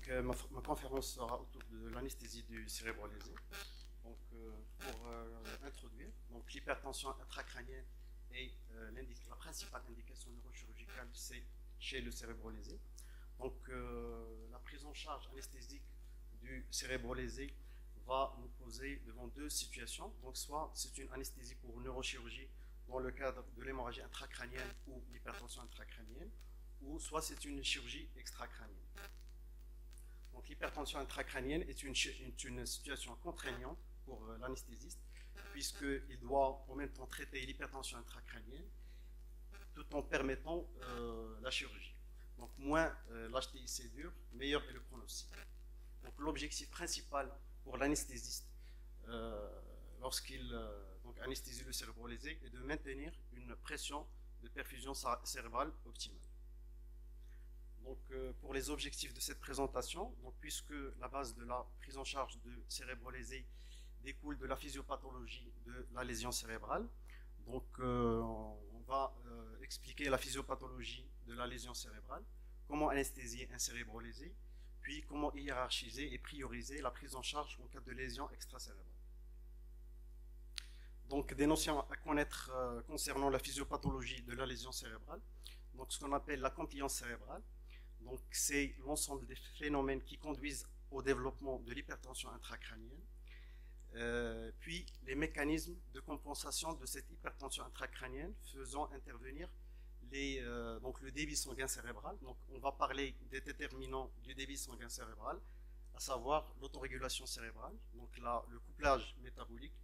Ma conférence sera autour de l'anesthésie du cérébro lésé. Pour introduire, l'hypertension intracrânienne est la principale indication neurochirurgicale, c'est chez le cérébro lésé. La prise en charge anesthésique du cérébro lésé va nous poser devant deux situations. Donc, soit c'est une anesthésie pour neurochirurgie dans le cadre de l'hémorragie intracrânienne ou l'hypertension intracrânienne, ou soit c'est une chirurgie extracrânienne. Donc, l'hypertension intracrânienne est une situation contraignante pour l'anesthésiste, puisqu'il doit en même temps traiter l'hypertension intracrânienne tout en permettant la chirurgie. Donc, moins l'HTIC dure, meilleur est le pronostic. Donc, l'objectif principal pour l'anesthésiste lorsqu'il anesthésie le cérébro lésé est de maintenir une pression de perfusion cérébrale optimale. Pour les objectifs de cette présentation, puisque la base de la prise en charge de cérébro lésé découle de la physiopathologie de la lésion cérébrale, on va expliquer la physiopathologie de la lésion cérébrale, comment anesthésier un cérébro lésé, puis comment hiérarchiser et prioriser la prise en charge en cas de lésion extracérébrale. Donc, des notions à connaître concernant la physiopathologie de la lésion cérébrale. Donc, ce qu'on appelle la compliance cérébrale. Donc, c'est l'ensemble des phénomènes qui conduisent au développement de l'hypertension intracrânienne, puis les mécanismes de compensation de cette hypertension intracrânienne faisant intervenir le débit sanguin cérébral. Donc, on va parler des déterminants du débit sanguin cérébral, à savoir l'autorégulation cérébrale, donc le couplage métabolique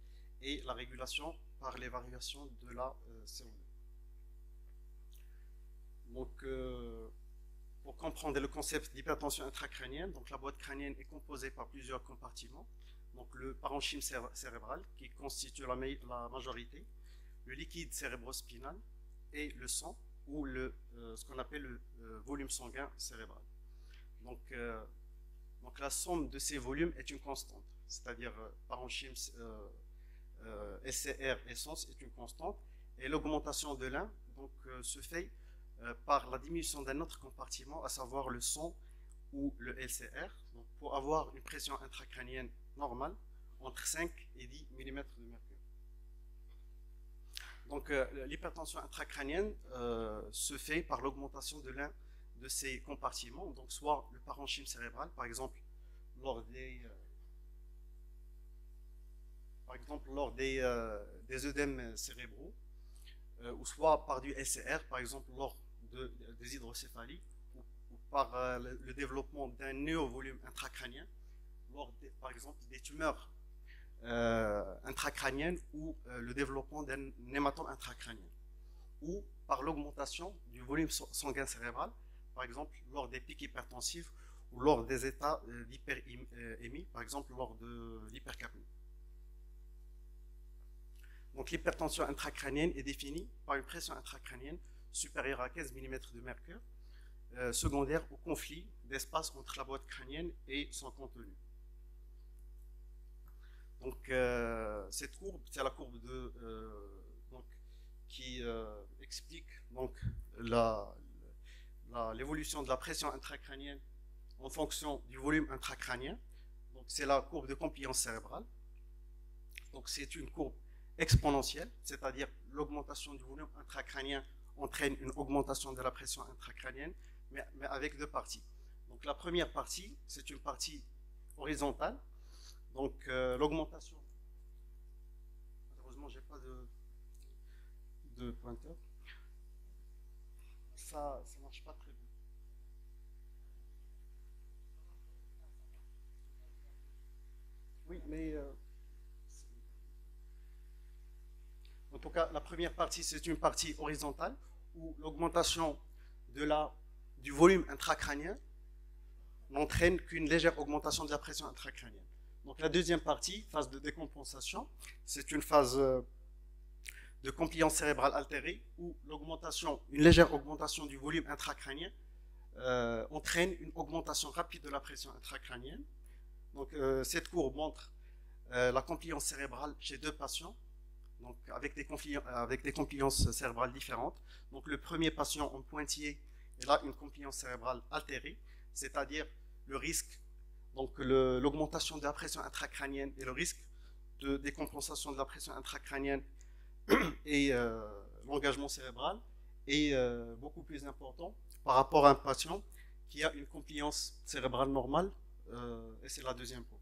et la régulation par les variations de la CO2. Pour comprendre le concept d'hypertension intracrânienne, la boîte crânienne est composée par plusieurs compartiments. Donc, le parenchyme cérébral qui constitue la majorité, le liquide cérébrospinal et le sang, ou ce qu'on appelle le volume sanguin cérébral. Donc, la somme de ces volumes est une constante, c'est-à-dire parenchyme, SCR et sens est une constante, et l'augmentation de l'un se fait par la diminution d'un autre compartiment, à savoir le sang ou le LCR, pour avoir une pression intracrânienne normale entre 5 et 10 mm de mercure. Donc, l'hypertension intracrânienne se fait par l'augmentation de l'un de ces compartiments, donc soit le parenchyme cérébral, par exemple lors des œdèmes cérébraux, ou soit par du SCR, par exemple lors des hydrocéphalies, ou par le développement d'un néovolume intracrânien, lors par exemple des tumeurs intracrâniennes ou le développement d'un hématome intracrânien, ou par l'augmentation du volume sanguin cérébral, par exemple lors des pics hypertensifs ou lors des états d'hyperémie, par exemple lors de l'hypercapnie. Donc, l'hypertension intracrânienne est définie par une pression intracrânienne supérieure à 15 mm de mercure, secondaire au conflit d'espace entre la boîte crânienne et son contenu. Donc, cette courbe, c'est la courbe qui explique l'évolution de la pression intracrânienne en fonction du volume intracrânien. Donc, c'est la courbe de compliance cérébrale. Donc, c'est une courbe exponentielle, c'est-à-dire l'augmentation du volume intracrânien entraîne une augmentation de la pression intracrânienne, mais avec deux parties. Donc, la première partie, c'est une partie horizontale. Donc, l'augmentation, malheureusement, je n'ai pas de pointeur. Ça ne marche pas très bien. Oui, mais en tout cas, la première partie, c'est une partie horizontale où l'augmentation du volume intracrânien n'entraîne qu'une légère augmentation de la pression intracrânienne. Donc, la deuxième partie, phase de décompensation, c'est une phase de compliance cérébrale altérée où une légère augmentation du volume intracrânien entraîne une augmentation rapide de la pression intracrânienne. Donc, cette courbe montre la compliance cérébrale chez deux patients, donc avec des compliances cérébrales différentes. Donc, le premier patient en pointillé, il a une compliance cérébrale altérée, c'est-à-dire le risque, donc l'augmentation de la pression intracrânienne et le risque de décompensation de la pression intracrânienne et l'engagement cérébral est beaucoup plus important par rapport à un patient qui a une compliance cérébrale normale, et c'est la deuxième courbe.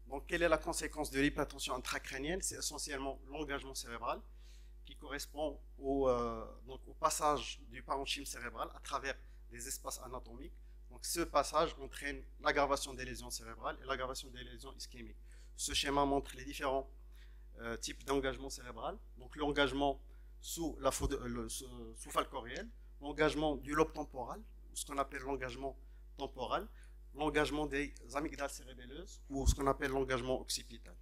Donc, quelle est la conséquence de l'hypertension intracrânienne? C'est essentiellement l'engagement cérébral qui correspond donc au passage du parenchyme cérébral à travers des espaces anatomiques. Donc, ce passage entraîne l'aggravation des lésions cérébrales et l'aggravation des lésions ischémiques. Ce schéma montre les différents types d'engagement cérébral. Donc, l'engagement sous falcoriel, l'engagement du lobe temporal, ce qu'on appelle l'engagement temporal, l'engagement des amygdales cérébelleuses ou ce qu'on appelle l'engagement occipital.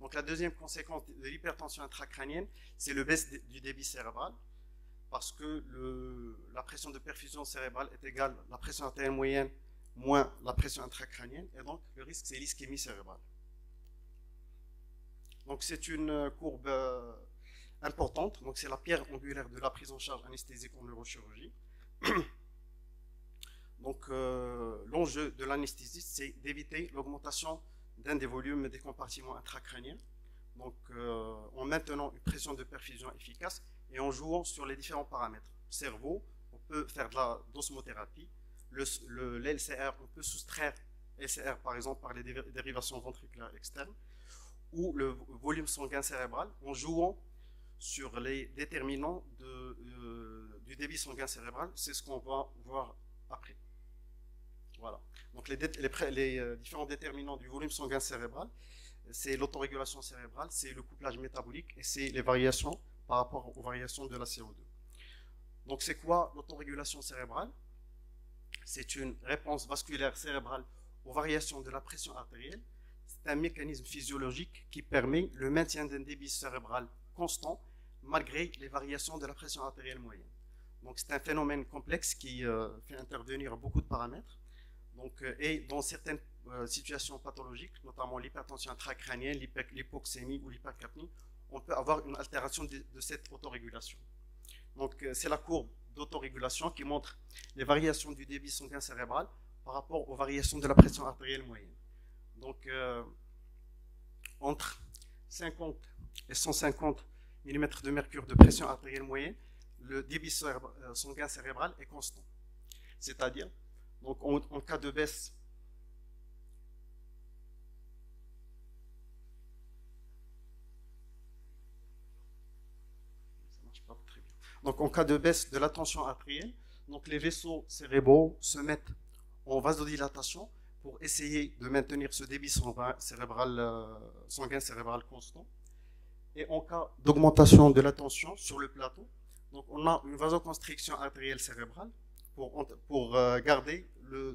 Donc la deuxième conséquence de l'hypertension intracrânienne, c'est le baisse du débit cérébral parce que la pression de perfusion cérébrale est égale à la pression artérielle moyenne moins la pression intracrânienne et donc le risque c'est l'ischémie cérébrale. Donc c'est une courbe importante, donc c'est la pierre angulaire de la prise en charge anesthésique en neurochirurgie. Donc l'enjeu de l'anesthésiste, c'est d'éviter l'augmentation d'un des volumes des compartiments intracrâniens, donc en maintenant une pression de perfusion efficace et en jouant sur les différents paramètres. Cerveau, on peut faire de la d'osmothérapie, l'LCR, on peut soustraire LCR par exemple par les dérivations ventriculaires externes, ou le volume sanguin cérébral en jouant sur les déterminants du débit sanguin cérébral, c'est ce qu'on va voir après. Voilà. Donc les différents déterminants du volume sanguin cérébral, c'est l'autorégulation cérébrale, c'est le couplage métabolique et c'est les variations par rapport aux variations de la CO2. Donc c'est quoi l'autorégulation cérébrale? C'est une réponse vasculaire cérébrale aux variations de la pression artérielle. C'est un mécanisme physiologique qui permet le maintien d'un débit cérébral constant malgré les variations de la pression artérielle moyenne. Donc c'est un phénomène complexe qui fait intervenir beaucoup de paramètres. Donc, et dans certaines situations pathologiques, notamment l'hypertension intracrânienne, l'hypoxémie ou l'hypercapnie, on peut avoir une altération de cette autorégulation. Donc c'est la courbe d'autorégulation qui montre les variations du débit sanguin cérébral par rapport aux variations de la pression artérielle moyenne. Donc entre 50 et 150 mm de mercure de pression artérielle moyenne, le débit sanguin cérébral est constant. C'est-à-dire, donc en cas de baisse, ça marche pas très bien. Donc en cas de baisse de la tension artérielle, donc les vaisseaux cérébraux se mettent en vasodilatation pour essayer de maintenir ce débit sanguin cérébral constant. Et en cas d'augmentation de la tension sur le plateau, donc on a une vasoconstriction artérielle cérébrale pour garder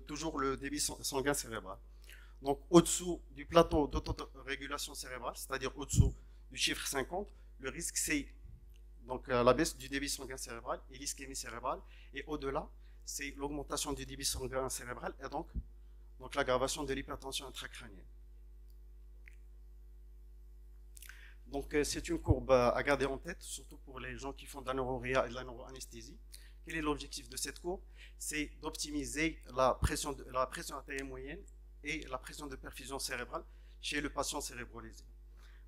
toujours le débit sanguin cérébral. Donc au-dessous du plateau d'autorégulation cérébrale, c'est-à-dire au-dessous du chiffre 50, le risque c'est donc la baisse du débit sanguin cérébral et l'ischémie cérébrale. Et au-delà, c'est l'augmentation du débit sanguin cérébral et donc l'aggravation de l'hypertension intracrânienne. Donc c'est une courbe à garder en tête, surtout pour les gens qui font de la neuroréa et de la neuroanesthésie. Quel est l'objectif de cette courbe? C'est d'optimiser la pression artérielle moyenne et la pression de perfusion cérébrale chez le patient cérébrolésé.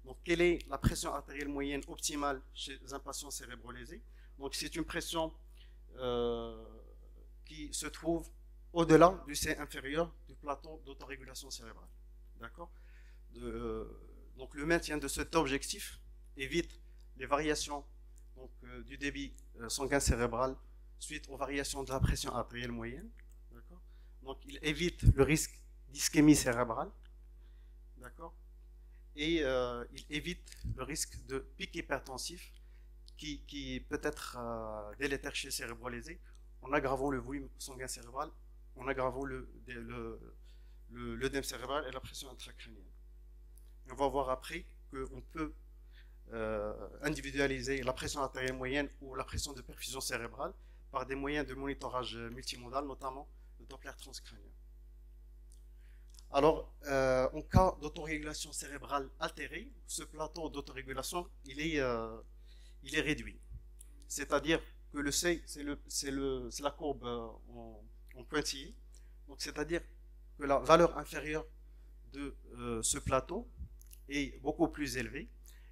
Donc quelle est la pression artérielle moyenne optimale chez un patient cérébrolésé? Donc c'est une pression qui se trouve au-delà du C inférieur du plateau d'autorégulation cérébrale. D'accord? Donc le maintien de cet objectif évite les variations du débit sanguin cérébral suite aux variations de la pression artérielle moyenne. Donc il évite le risque d'ischémie cérébrale. D'accord? Et il évite le risque de pic hypertensif qui peut être délétère chez cérébrolésé en aggravant le volume sanguin cérébral, en aggravant l'œdème cérébral et la pression intracrânienne. On va voir après qu'on peut individualiser la pression artérielle moyenne ou la pression de perfusion cérébrale par des moyens de monitorage multimodal, notamment le Doppler transcrânien. Alors, en cas d'autorégulation cérébrale altérée, ce plateau d'autorégulation, il est réduit. C'est-à-dire que le C, c'est la courbe en pointillé. Donc, c'est-à-dire que la valeur inférieure de ce plateau est beaucoup plus élevée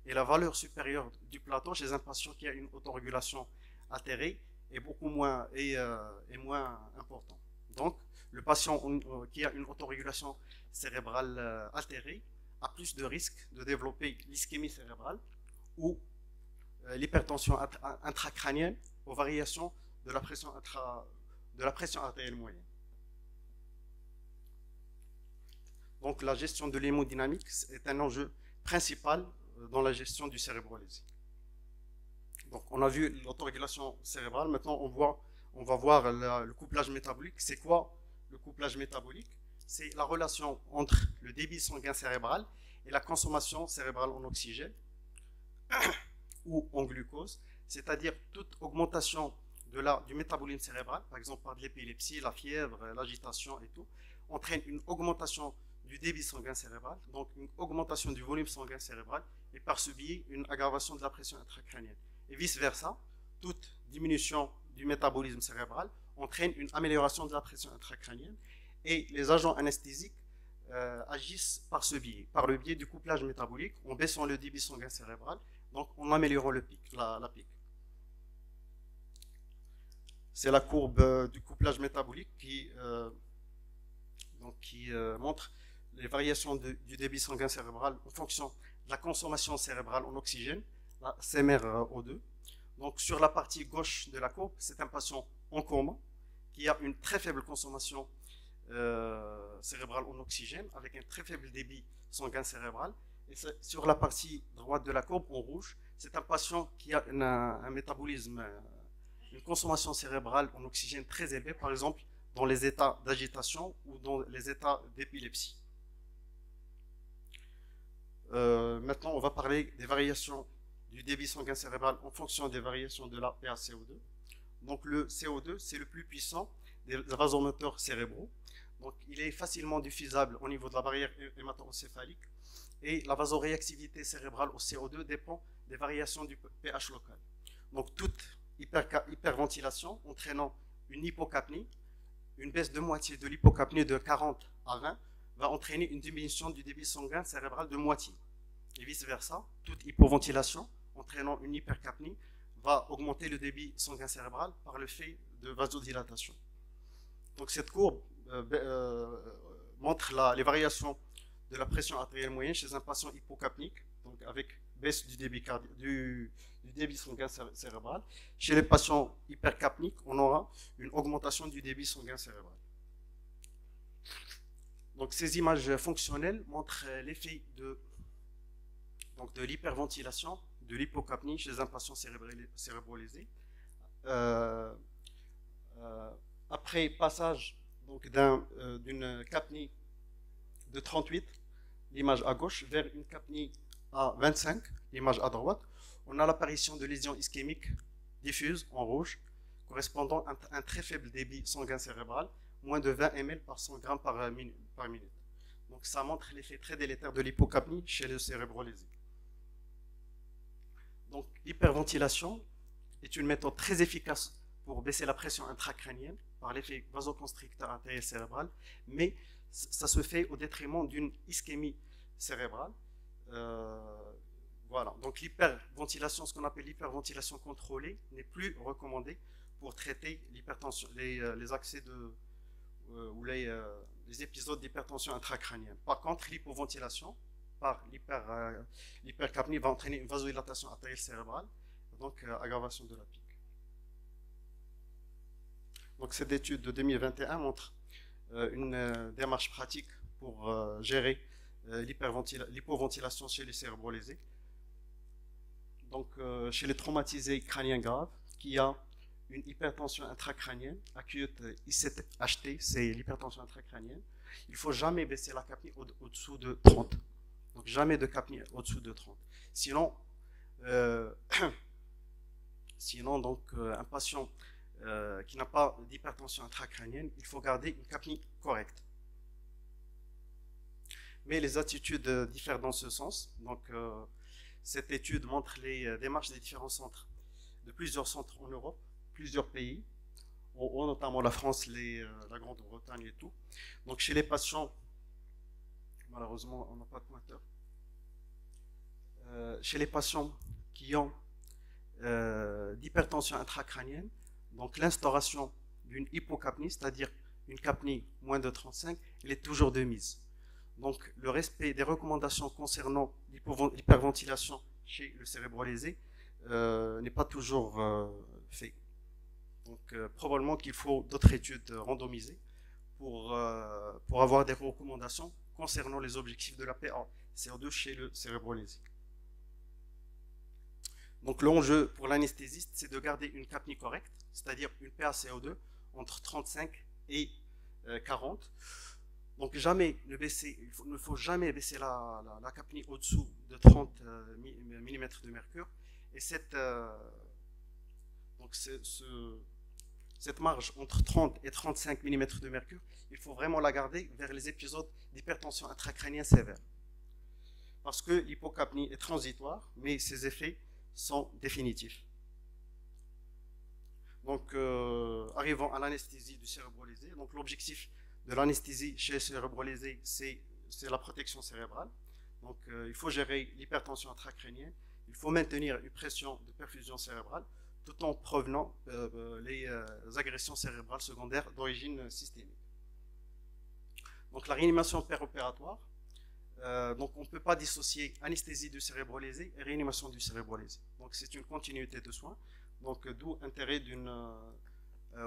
et la valeur supérieure du plateau chez un patient qui a une autorégulation altérée est beaucoup moins, est moins important. Donc, le patient qui a une autorégulation cérébrale altérée a plus de risques de développer l'ischémie cérébrale ou l'hypertension intracrânienne aux variations de la pression artérielle moyenne. Donc la gestion de l'hémodynamique est un enjeu principal dans la gestion du cérébro-lésé. Donc on a vu l'autorégulation cérébrale, maintenant on va voir le couplage métabolique. C'est quoi le couplage métabolique? C'est la relation entre le débit sanguin cérébral et la consommation cérébrale en oxygène ou en glucose, c'est-à-dire toute augmentation du métabolisme cérébral, par exemple par l'épilepsie, la fièvre, l'agitation et tout, entraîne une augmentation du débit sanguin cérébral, donc une augmentation du volume sanguin cérébral et par ce biais une aggravation de la pression intracrânienne. Et vice-versa, toute diminution du métabolisme cérébral entraîne une amélioration de la pression intracrânienne et les agents anesthésiques agissent par ce biais, par le biais du couplage métabolique, en baissant le débit sanguin cérébral, donc en améliorant le pic, la pique. C'est la courbe du couplage métabolique qui montre les variations du débit sanguin cérébral en fonction de la consommation cérébrale en oxygène, la CMR-O2. Donc sur la partie gauche de la courbe, c'est un patient en coma qui a une très faible consommation cérébrale en oxygène avec un très faible débit sanguin cérébral. Et sur la partie droite de la courbe en rouge, c'est un patient qui a un métabolisme, une consommation cérébrale en oxygène très élevée, par exemple dans les états d'agitation ou dans les états d'épilepsie. Maintenant, on va parler des variations du débit sanguin cérébral en fonction des variations de la PaCO2. Donc le CO2, c'est le plus puissant des vasomoteurs cérébraux. Donc il est facilement diffusable au niveau de la barrière hémato-encéphalique et la vasoréactivité cérébrale au CO2 dépend des variations du pH local. Donc toute hyperventilation entraînant une hypocapnie, une baisse de moitié de l'hypocapnie de 40 à 20 va entraîner une diminution du débit sanguin cérébral de moitié. Et vice-versa, toute hypoventilation entraînant une hypercapnie va augmenter le débit sanguin cérébral par le fait de vasodilatation. Donc cette courbe montre les variations de la pression artérielle moyenne chez un patient hypocapnique, donc avec baisse du débit sanguin cérébral. Chez les patients hypercapniques, on aura une augmentation du débit sanguin cérébral. Donc ces images fonctionnelles montrent l'effet de l'hyperventilation, de l'hypocapnie chez un patient cérébro-lésé. Après passage d'une capnie de 38, l'image à gauche, vers une capnie à 25, l'image à droite, on a l'apparition de lésions ischémiques diffuses en rouge, correspondant à un très faible débit sanguin cérébral, moins de 20 ml par 100 grammes par minute. Donc ça montre l'effet très délétère de l'hypocapnie chez le cérébro-lésé. Donc l'hyperventilation est une méthode très efficace pour baisser la pression intracrânienne par l'effet vasoconstricteur artériel cérébral, mais ça se fait au détriment d'une ischémie cérébrale. Voilà, donc l'hyperventilation, ce qu'on appelle l'hyperventilation contrôlée, n'est plus recommandée pour traiter l'hypertension, les accès ou les épisodes d'hypertension intracrânienne. Par contre, l'hypoventilation par l'hypercapnie va entraîner une vasodilatation artérielle cérébrale, donc aggravation de la pique. Donc cette étude de 2021 montre une démarche pratique pour gérer l'hypoventilation chez les cérébro-lésés. Donc chez les traumatisés crâniens graves, qui a une hypertension intracrânienne acute I7HT, c'est l'hypertension intracrânienne, il ne faut jamais baisser la capnie au-dessous de 30. Donc jamais de capnie au-dessous de 30. Sinon donc, un patient qui n'a pas d'hypertension intracrânienne, il faut garder une capnie correcte. Mais les attitudes diffèrent dans ce sens. Donc, cette étude montre les démarches des différents centres, de plusieurs centres en Europe, plusieurs pays. notamment la France, la Grande-Bretagne et tout. Donc chez les patients, malheureusement on n'a pas de pointeur, chez les patients qui ont d'hypertension intracrânienne, donc l'instauration d'une hypocapnie, c'est-à-dire une capnie moins de 35, elle est toujours de mise. Donc le respect des recommandations concernant l'hyperventilation chez le cérébro-lésé n'est pas toujours fait. Donc probablement qu'il faut d'autres études randomisées pour avoir des recommandations concernant les objectifs de la PaCO2 chez le cérébro-lésé. Donc l'enjeu pour l'anesthésiste, c'est de garder une capnie correcte, c'est-à-dire une PaCO2 entre 35 et 40. Donc jamais il ne faut jamais baisser la capnie au-dessous de 30 mm de mercure. Et cette marge entre 30 et 35 mm de mercure, il faut vraiment la garder vers les épisodes d'hypertension intracrânienne sévère. Parce que l'hypocapnie est transitoire, mais ses effets sont définitifs. Donc, arrivons à l'anesthésie du cérébro-lésé. Donc, l'objectif de l'anesthésie chez le cérébro-lésé, c'est la protection cérébrale. Donc, il faut gérer l'hypertension intracrânienne. Il faut maintenir une pression de perfusion cérébrale tout en prévenant les agressions cérébrales secondaires d'origine systémique. Donc, la réanimation péropératoire. Donc, on ne peut pas dissocier anesthésie du cérébro-lésé et réanimation du cérébro-lésé. Donc, c'est une continuité de soins. Donc, d'où intérêt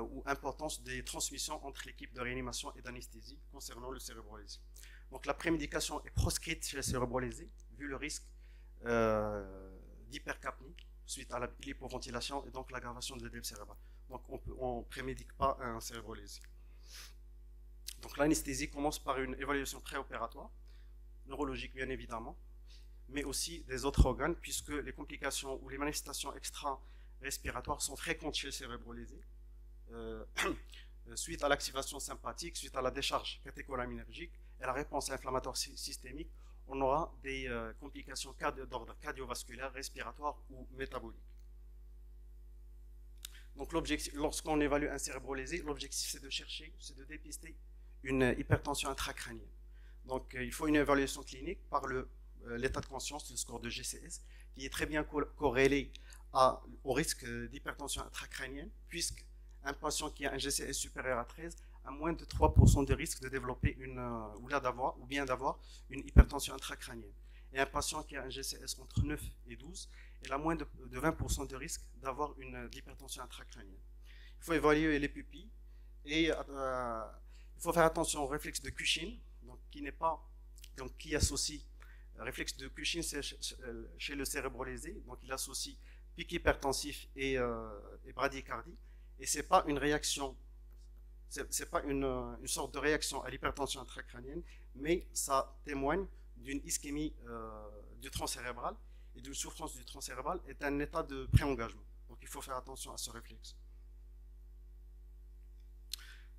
ou importance des transmissions entre l'équipe de réanimation et d'anesthésie concernant le cérébro-lésé. Donc, la prémédication est proscrite chez le cérébro-lésé, vu le risque d'hypercapnie suite à l'hypoventilation et donc l'aggravation de l'œdème cérébral. Donc, on ne prémédique pas un cérébro-lésé. Donc, l'anesthésie commence par une évaluation préopératoire, neurologique bien évidemment, mais aussi des autres organes, puisque les complications ou les manifestations extra-respiratoires sont fréquentes chez le cérébro-lésé, suite à l'activation sympathique, suite à la décharge catécholaminergique et la réponse inflammatoire systémique, on aura des complications d'ordre cardiovasculaire, respiratoire ou métabolique. Donc lorsqu'on évalue un cérébro-lésé, l'objectif c'est de dépister une hypertension intracrânienne. Donc il faut une évaluation clinique par l'état de conscience, le score de GCS, qui est très bien corrélé au risque d'hypertension intracrânienne, puisque un patient qui a un GCS supérieur à 13 a moins de 3% de risque de développer ou bien d'avoir une hypertension intracrânienne. Et un patient qui a un GCS entre 9 et 12, il a moins de 20% de risque d'avoir une hypertension intracrânienne. Il faut évaluer les pupilles et il faut faire attention au réflexe de Cushing, qui associe réflexe de Cushing chez le cérébro-lésé, donc il associe pic hypertensif et bradycardie, et c'est pas une réaction, c'est pas une sorte de réaction à l'hypertension intracrânienne, mais ça témoigne d'une ischémie du tronc cérébral et d'une souffrance du tronc cérébral est un état de pré-engagement. Donc il faut faire attention à ce réflexe.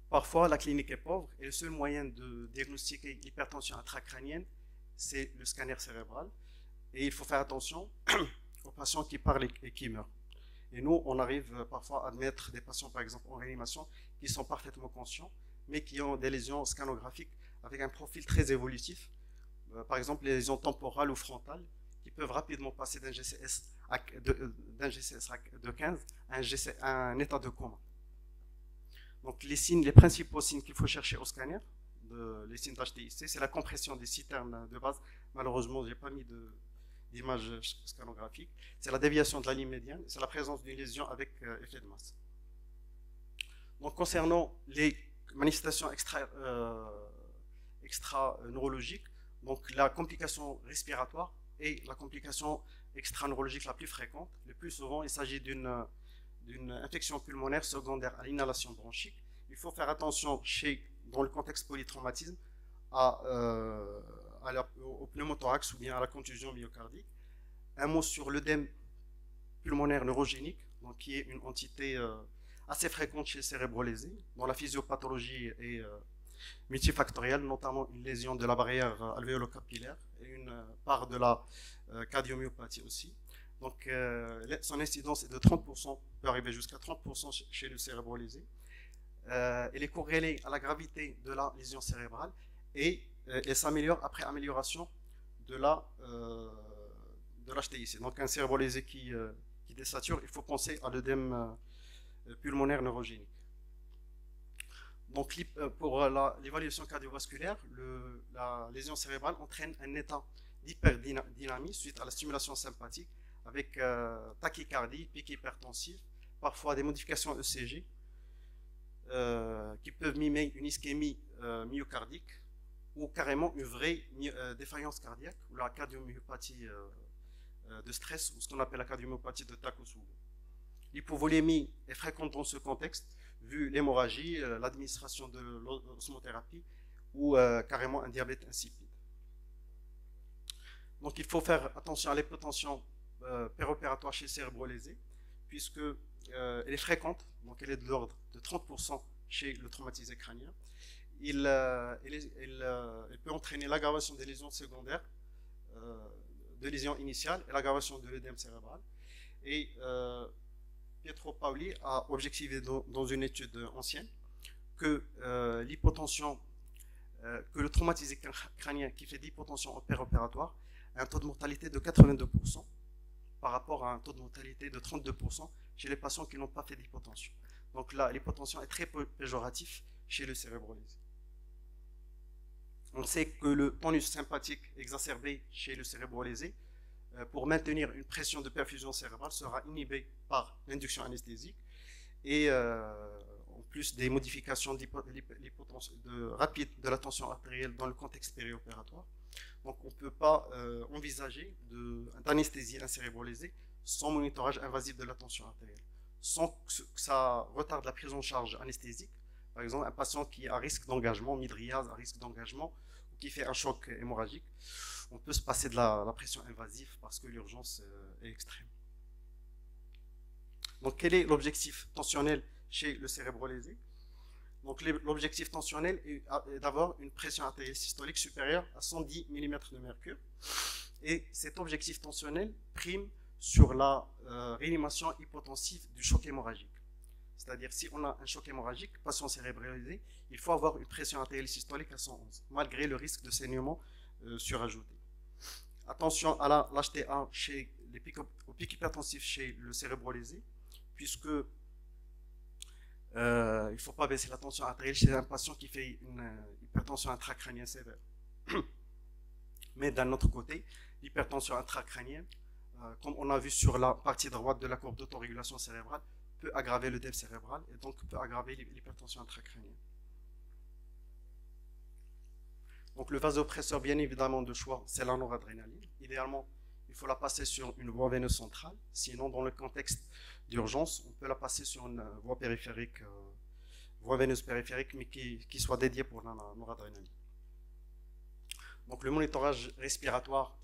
Parfois, la clinique est pauvre et le seul moyen de diagnostiquer l'hypertension intracrânienne, c'est le scanner cérébral. Et il faut faire attention aux patients qui parlent et qui meurent. Et nous, on arrive parfois à admettre des patients, par exemple, en réanimation, qui sont parfaitement conscients, mais qui ont des lésions scanographiques avec un profil très évolutif. Par exemple, les lésions temporales ou frontales, qui peuvent rapidement passer d'un GCS de 15 à un état de coma. Donc les principaux signes qu'il faut chercher au scanner, les signes d'HTIC, c'est la compression des citernes de base. Malheureusement, je n'ai pas mis d'image scanographique. C'est la déviation de la ligne médiane, c'est la présence d'une lésion avec effet de masse. Donc concernant les manifestations extra-neurologiques, donc la complication respiratoire est la complication extra-neurologique la plus fréquente. Le plus souvent, il s'agit d'une infection pulmonaire secondaire à l'inhalation bronchique. Il faut faire attention dans le contexte polytraumatisme au pneumothorax ou bien à la contusion myocardique. Un mot sur l'œdème pulmonaire neurogénique, donc qui est une entité assez fréquente chez le cérébro-lésé, dont la physiopathologie est multifactorielle, notamment une lésion de la barrière alvéolo-capillaire et une part de la cardiomyopathie aussi. Donc son incidence est de 30%, peut arriver jusqu'à 30% chez le cérébro-lésé. elle est corrélée à la gravité de la lésion cérébrale et elle s'améliore après amélioration de l'HTIC. Donc un cerveau lésé qui désature, il faut penser à l'œdème pulmonaire neurogénique. Donc pour l'évaluation cardiovasculaire, la lésion cérébrale entraîne un état d'hyperdynamie suite à la stimulation sympathique avec tachycardie, pic hypertensif, parfois des modifications ECG qui peuvent mimer une ischémie myocardique ou carrément une vraie défaillance cardiaque ou la cardiomyopathie de stress ou ce qu'on appelle la cardiomyopathie de Takotsubo. L'hypovolémie est fréquente dans ce contexte vu l'hémorragie, l'administration de l'osmothérapie ou carrément un diabète insipide. Donc il faut faire attention à l'hypotension péropératoire chez le cérébro-lésé puisque elle est fréquente, donc elle est de l'ordre de 30% chez le traumatisé crânien. Elle peut entraîner l'aggravation des lésions secondaires, de lésions initiales et l'aggravation de l'œdème cérébral. Et Pietro Paoli a objectivé dans une étude ancienne que l'hypotension, que le traumatisé crânien qui fait de l'hypotension péropératoire a un taux de mortalité de 82% par rapport à un taux de mortalité de 32% chez les patients qui n'ont pas fait d'hypotension. Donc là, l'hypotension est très péjoratif chez le cérébro-lésé. On sait que le tonus sympathique exacerbé chez le cérébro-lésé, pour maintenir une pression de perfusion cérébrale, sera inhibé par l'induction anesthésique et en plus des modifications rapides de la tension artérielle dans le contexte périopératoire. Donc on ne peut pas envisager d'anesthésier un cérébro-lésé sans monitorage invasif de la tension artérielle, sans que ça retarde la prise en charge anesthésique. Par exemple, un patient qui est à risque d'engagement, mydriase à risque d'engagement, ou qui fait un choc hémorragique, on peut se passer de la pression invasive parce que l'urgence est extrême. Donc quel est l'objectif tensionnel chez le cérébro-lésé? Donc l'objectif tensionnel est d'avoir une pression artérielle systolique supérieure à 110 mm de mercure. Et cet objectif tensionnel prime sur la réanimation hypotensive du choc hémorragique. C'est-à-dire si on a un choc hémorragique, patient cérébro-lésé, il faut avoir une pression artérielle systolique à 111, malgré le risque de saignement surajouté. Attention à l'HTA au pic hypertensif chez le cérébro-lésé, puisque il ne faut pas baisser la tension artérielle chez un patient qui fait une hypertension intracrânienne sévère. Mais d'un autre côté, l'hypertension intracrânienne, comme on a vu sur la partie droite de la courbe d'autorégulation cérébrale, peut aggraver l'œdème cérébral et donc peut aggraver l'hypertension intracrânienne. Donc le vasopresseur, bien évidemment, de choix, c'est la noradrénaline. Idéalement, il faut la passer sur une voie veineuse centrale. Sinon, dans le contexte d'urgence, on peut la passer sur une voie périphérique, voie veineuse périphérique, mais qui soit dédiée pour la noradrénaline. Donc le monitorage respiratoire,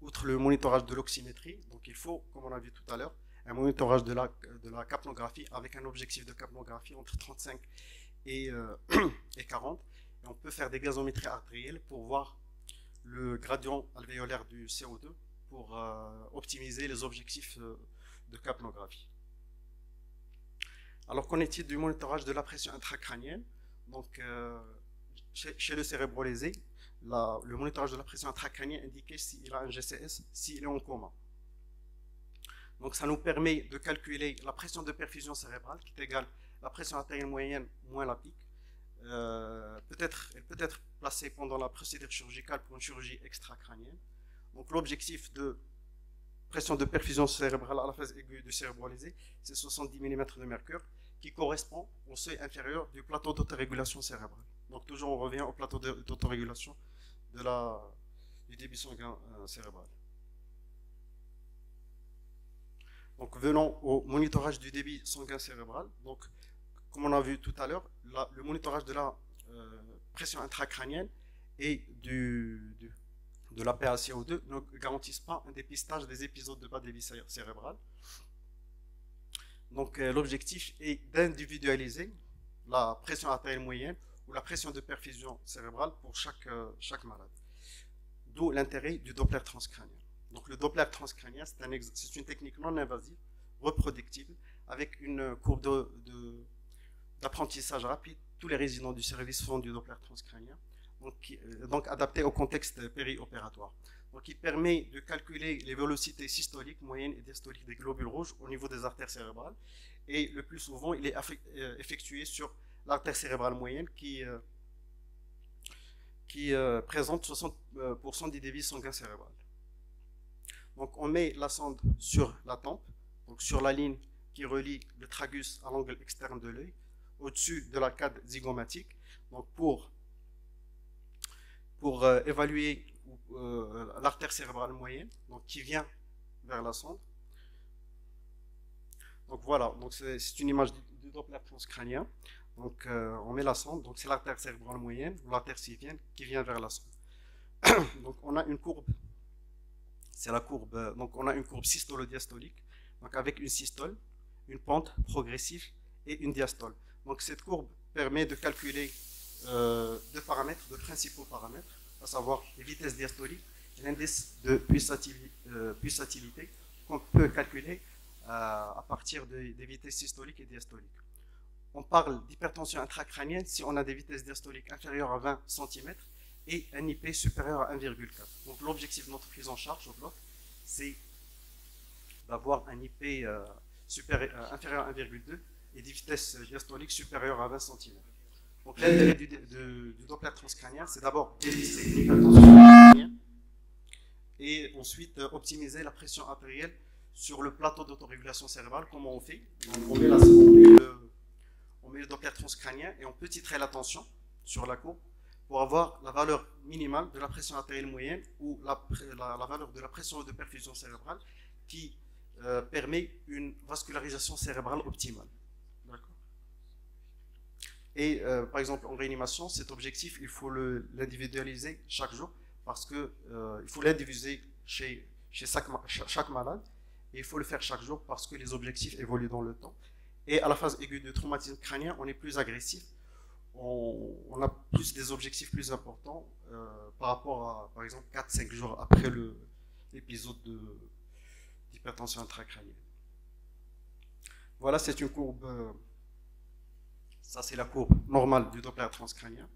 outre le monitorage de l'oxymétrie, donc il faut, comme on a vu tout à l'heure, un monitorage de la capnographie avec un objectif de capnographie entre 35 et 40. Et on peut faire des gazométries artérielles pour voir le gradient alvéolaire du CO2 pour optimiser les objectifs de capnographie. Alors qu'en est-il du monitorage de la pression intracrânienne? Donc chez le cérébro-lésé, le monitorage de la pression intracrânienne indiquait s'il a un GCS, s'il est en coma. Donc ça nous permet de calculer la pression de perfusion cérébrale qui est égale la pression artérielle moyenne moins la pic. Elle peut être placée pendant la procédure chirurgicale pour une chirurgie extracrânienne. Donc l'objectif de pression de perfusion cérébrale à la phase aiguë du cérébro-lésé, c'est 70 mm de mercure, qui correspond au seuil inférieur du plateau d'autorégulation cérébrale. Donc toujours on revient au plateau d'autorégulation du débit sanguin cérébral. Donc venons au monitorage du débit sanguin cérébral. Donc comme on a vu tout à l'heure, le monitorage de la pression intracrânienne et de la PaCO2 ne garantissent pas un dépistage des épisodes de bas débit cérébral. Donc l'objectif est d'individualiser la pression artérielle moyenne ou la pression de perfusion cérébrale pour chaque malade. D'où l'intérêt du Doppler transcrânien. Donc le Doppler transcrânien, c'est une technique non invasive, reproductible, avec une courbe d'apprentissage rapide. Tous les résidents du service font du Doppler transcrânien, donc adapté au contexte périopératoire. Donc il permet de calculer les vélocités systoliques, moyennes et diastoliques des globules rouges au niveau des artères cérébrales. Et le plus souvent, il est effectué sur l'artère cérébrale moyenne qui présente 60% du débit sanguin cérébral. Donc on met la sonde sur la tempe, donc sur la ligne qui relie le tragus à l'angle externe de l'œil, au-dessus de l'arcade zygomatique, donc pour évaluer l'artère cérébrale moyenne, donc qui vient vers la sonde. Donc voilà, donc c'est une image du Doppler transcrânien. Donc on met la sonde, donc c'est l'artère cérébrale moyenne, ou l'artère sylvienne qui vient vers la sonde. Donc on a une courbe, c'est la courbe, donc on a une courbe systolo-diastolique, donc avec une systole, une pente progressive et une diastole. Donc cette courbe permet de calculer deux paramètres, deux principaux paramètres, à savoir les vitesses diastoliques et l'indice de pulsatilité qu'on peut calculer à partir des vitesses systoliques et diastoliques. On parle d'hypertension intracrânienne si on a des vitesses diastoliques inférieures à 20 cm et un IP supérieur à 1,4. Donc l'objectif de notre prise en charge au bloc, c'est d'avoir un IP inférieur à 1,2 et des vitesses diastoliques supérieures à 20 cm. Donc l'intérêt du Doppler transcrânien, c'est d'abord dépister l'hypertension intracrânienne et ensuite optimiser la pression artérielle sur le plateau d'autorégulation cérébrale. Comment on fait? On met le Doppler transcrânien et on peut titrer la tension sur la courbe pour avoir la valeur minimale de la pression artérielle moyenne ou la valeur de la pression de perfusion cérébrale qui permet une vascularisation cérébrale optimale. Et par exemple en réanimation, cet objectif, il faut l'individualiser chaque jour parce qu'il faut l'individualiser chez chaque malade et il faut le faire chaque jour parce que les objectifs évoluent dans le temps. Et à la phase aiguë de traumatisme crânien, on est plus agressif, on a plus des objectifs plus importants par rapport à, par exemple, 4-5 jours après l'épisode d'hypertension intracrânienne. Voilà, c'est une courbe, ça c'est la courbe normale du Doppler transcrânien,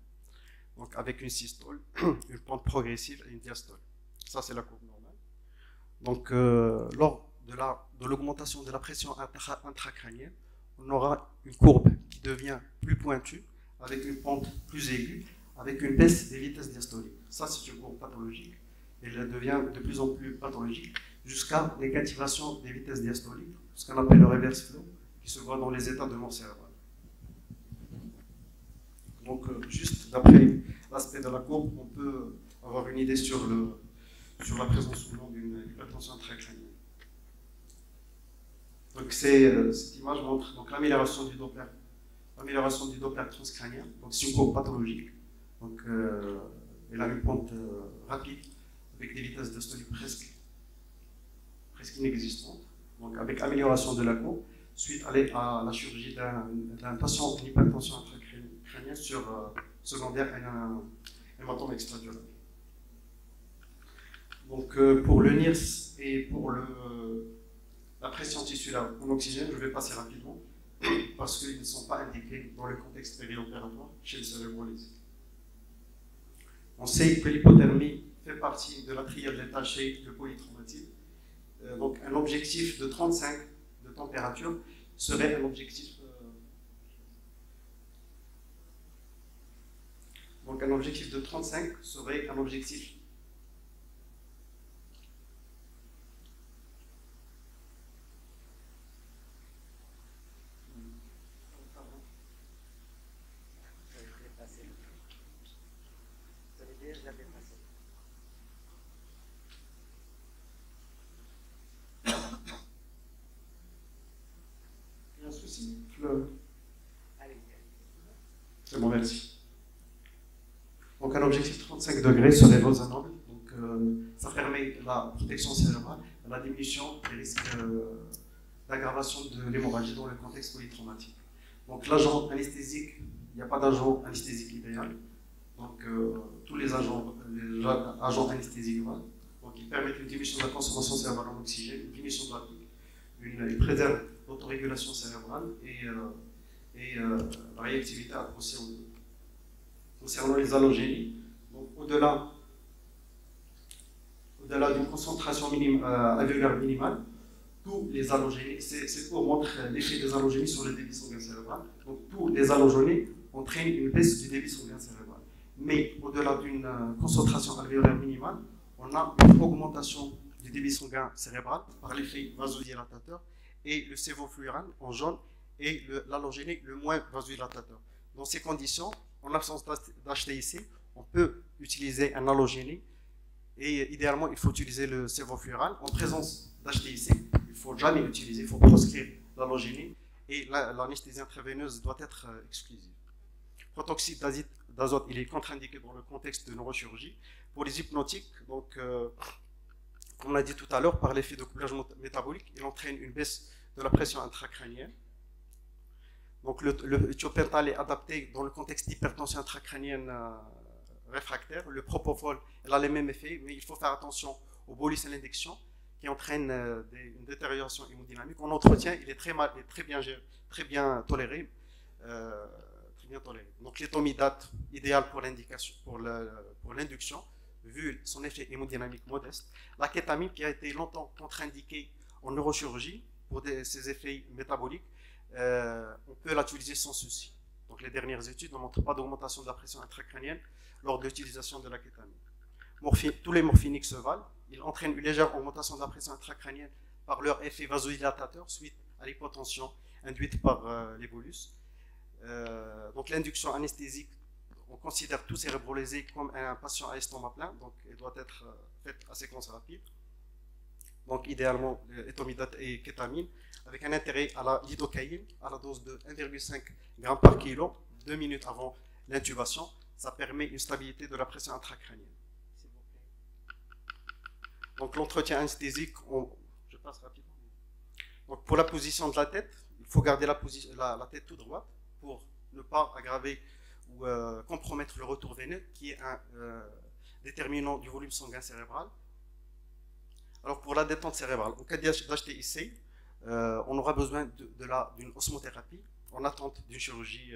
donc avec une systole, une pente progressive et une diastole. Ça c'est la courbe normale. Donc lors de l'augmentation de la pression intracrânienne, on aura une courbe qui devient plus pointue, avec une pente plus aiguë, avec une baisse des vitesses diastoliques. Ça, c'est une courbe pathologique. Elle devient de plus en plus pathologique jusqu'à négativation des vitesses diastoliques, ce qu'on appelle le reverse flow, qui se voit dans les états de mort cérébrale. Donc, juste d'après l'aspect de la courbe, on peut avoir une idée sur la présence ou non d'une hypertension intracrânienne. Donc cette image montre l'amélioration du Doppler transcrânien. Donc c'est une courbe pathologique. Donc elle a une pente rapide avec des vitesses diastoliques presque inexistantes. Donc avec amélioration de la courbe, suite à la chirurgie d'un patient en hypertension intracrânienne sur secondaire à un hématome extradural. Donc pour le NIRS et pour la pression tissulaire en oxygène, je vais passer rapidement parce qu'ils ne sont pas indiqués dans le contexte périopératoire chez les cérébrolésés. On sait que l'hypothermie fait partie de la triade létale chez le polytraumatisme. Donc un objectif de 35 de température serait un objectif. Donc un objectif de 35 serait un objectif. C'est bon, merci. Donc un objectif 35 degrés serait raisonnable. Donc ça permet la protection cérébrale, la diminution des risques d'aggravation de l'hémorragie dans le contexte polytraumatique. Donc l'agent anesthésique, il n'y a pas d'agent anesthésique idéal. Donc tous les agents anesthésiques valent. Donc ils permettent une diminution de la consommation cérébrale en oxygène, une diminution de la pique, ils préservent l'autorégulation cérébrale et et la réactivité concernant les halogénies. Donc, au-delà d'une concentration alvéolaire minimale, tous les halogénies, c'est pour montrer l'effet des halogénies sur le débit sanguin cérébral. Donc, tous les halogénies entraînent une baisse du débit sanguin cérébral. Mais au-delà d'une concentration alvéolaire minimale, on a une augmentation du débit sanguin cérébral par l'effet vasodilatateur et le sévofluorane en jaune et l'halogénique le moins vasodilatateur. Dans ces conditions, en absence d'HTIC, on peut utiliser un halogénique et idéalement, il faut utiliser le sévofluorane. En présence d'HTIC, il ne faut jamais utiliser, il faut proscrire l'halogénique et l'anesthésie intraveineuse doit être exclusive. Protoxyde d'azote, il est contre-indiqué dans le contexte de neurochirurgie. Pour les hypnotiques, donc, comme on l'a dit tout à l'heure, par l'effet de couplage métabolique, il entraîne une baisse de la pression intracrânienne. Donc le thiopental est adapté dans le contexte d'hypertension intracrânienne réfractaire. Le propofol, elle a les mêmes effets, mais il faut faire attention aux bolus à l'induction qui entraînent une détérioration hémodynamique. En entretien, il est très bien toléré. Donc l'étomidate, idéal pour l'indication, pour l'induction, vu son effet hémodynamique modeste. La kétamine, qui a été longtemps contre-indiquée en neurochirurgie pour ses effets métaboliques, on peut l'utiliser sans souci. Donc les dernières études ne montrent pas d'augmentation de la pression intracrânienne lors de l'utilisation de la kétamine. Tous les morphiniques se valent. Ils entraînent une légère augmentation de la pression intracrânienne par leur effet vasodilatateur suite à l'hypotension induite par les bolus. Donc l'induction anesthésique, on considère tout cérébrolésé comme un patient à estomac plein, donc il doit être fait à séquence rapide. Donc idéalement étomidate et kétamine, avec un intérêt à la lidocaïne à la dose de 1,5 g par kilo, 2 minutes avant l'intubation. Ça permet une stabilité de la pression intracrânienne. Donc l'entretien anesthésique, je passe rapidement. Donc pour la position de la tête, il faut garder la tête toute droite pour ne pas aggraver ou compromettre le retour veineux, qui est un déterminant du volume sanguin cérébral. Alors pour la détente cérébrale, en cas d'HTIC, on aura besoin d'une osmothérapie en attente d'une chirurgie.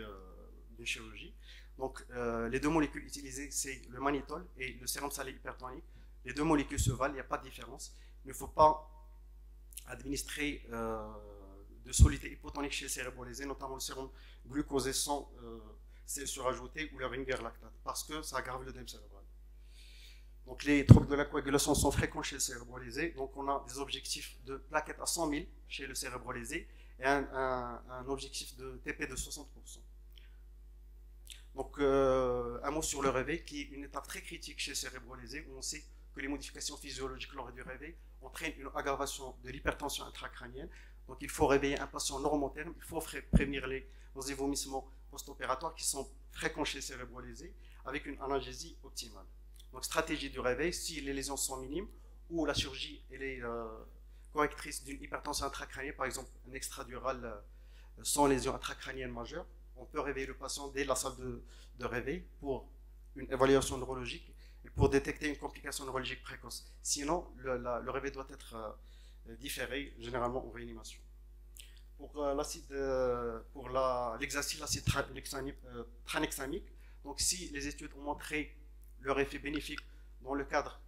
Donc les deux molécules utilisées, c'est le mannitol et le sérum salé hypertonique. Les deux molécules se valent, il n'y a pas de différence. Il ne faut pas administrer de soluté hypotonique chez les cérébrolésés, notamment le sérum glucosé sans surajouté ou le ringer lactate, parce que ça aggrave l'œdème cérébral. Donc les troubles de la coagulation sont fréquents chez le cérébrolésé, donc on a des objectifs de plaquettes à 100 000 chez le cérébrolésé et un objectif de TP de 60%. Donc un mot sur le réveil, qui est une étape très critique chez le cérébrolésé, où on sait que les modifications physiologiques lors du réveil entraînent une aggravation de l'hypertension intracrânienne. Donc il faut réveiller un patient normotherme, il faut prévenir les vomissements post-opératoires qui sont fréquents chez les cérébrolésés, avec une analgésie optimale. Donc stratégie du réveil, si les lésions sont minimes ou la chirurgie est correctrice d'une hypertension intracrânienne, par exemple un extradural sans lésion intracrânienne majeure, on peut réveiller le patient dès la salle de réveil pour une évaluation neurologique et pour détecter une complication neurologique précoce. Sinon, le réveil doit être différé, généralement en réanimation. Pour l'exercice, l'acide tranexamique, donc si les études ont montré leur effet bénéfique dans le cadre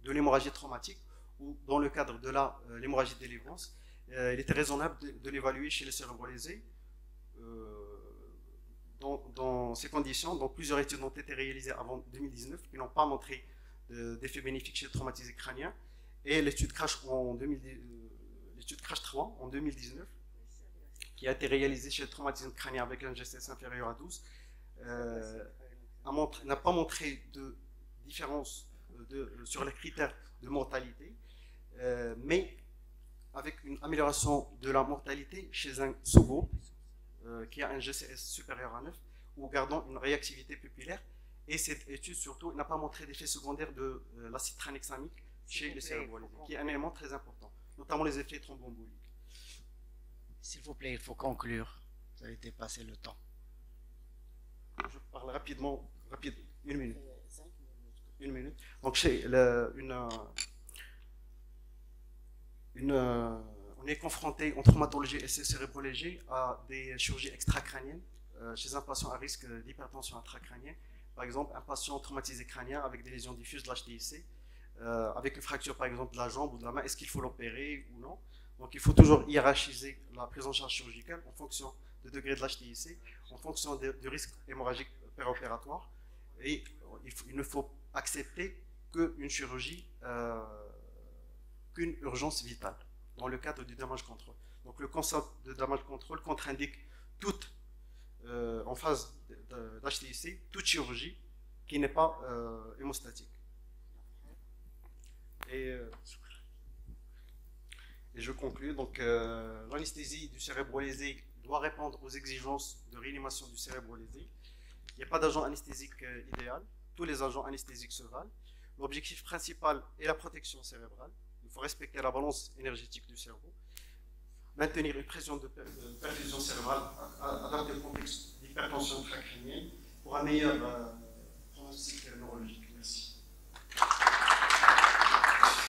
de l'hémorragie traumatique ou dans le cadre de l'hémorragie de délivrance, il était raisonnable de l'évaluer chez les cérébrolésés. Dans ces conditions, donc plusieurs études ont été réalisées avant 2019 qui n'ont pas montré d'effet bénéfique chez le traumatisé crânien, et l'étude CRASH 3 en 2019 qui a été réalisée chez le traumatisme crânien avec un GCS inférieur à 12 n'a pas montré de différence sur les critères de mortalité, mais avec une amélioration de la mortalité chez un sous-groupe qui a un GCS supérieur à 9 ou gardant une réactivité pupillaire. Et cette étude surtout n'a pas montré d'effet secondaire de l'acide tranexamique chez les cérébrolésés, qui est un élément très important, notamment les effets thromboemboliques. S'il vous plaît, il faut conclure. Vous avez dépassé le temps. Je parle rapidement, une minute. 5 minutes. Une minute. Donc, en on est confronté en traumatologie et cérébro-léger à des chirurgies extracrâniennes chez un patient à risque d'hypertension intracrânienne. Par exemple, un patient traumatisé crânien avec des lésions diffuses de l'HTIC, avec une fracture par exemple de la jambe ou de la main, est-ce qu'il faut l'opérer ou non? Donc il faut toujours hiérarchiser la prise en charge chirurgicale en fonction du degré de l'HTIC, en fonction du risque hémorragique péropératoire. Et il ne faut accepter qu'une chirurgie, qu'une urgence vitale, dans le cadre du damage control. Donc le concept de damage control contre-indique toute, en phase d'HTIC, toute chirurgie qui n'est pas hémostatique. Et je conclue, donc l'anesthésie du cérébro lésé doit répondre aux exigences de réanimation du cérébro lésé. Il n'y a pas d'agent anesthésique idéal, tous les agents anesthésiques se valent. L'objectif principal est la protection cérébrale. Il faut respecter la balance énergétique du cerveau, maintenir une pression de perfusion cérébrale adaptée au contexte d'hypertension intracrânienne pour un meilleur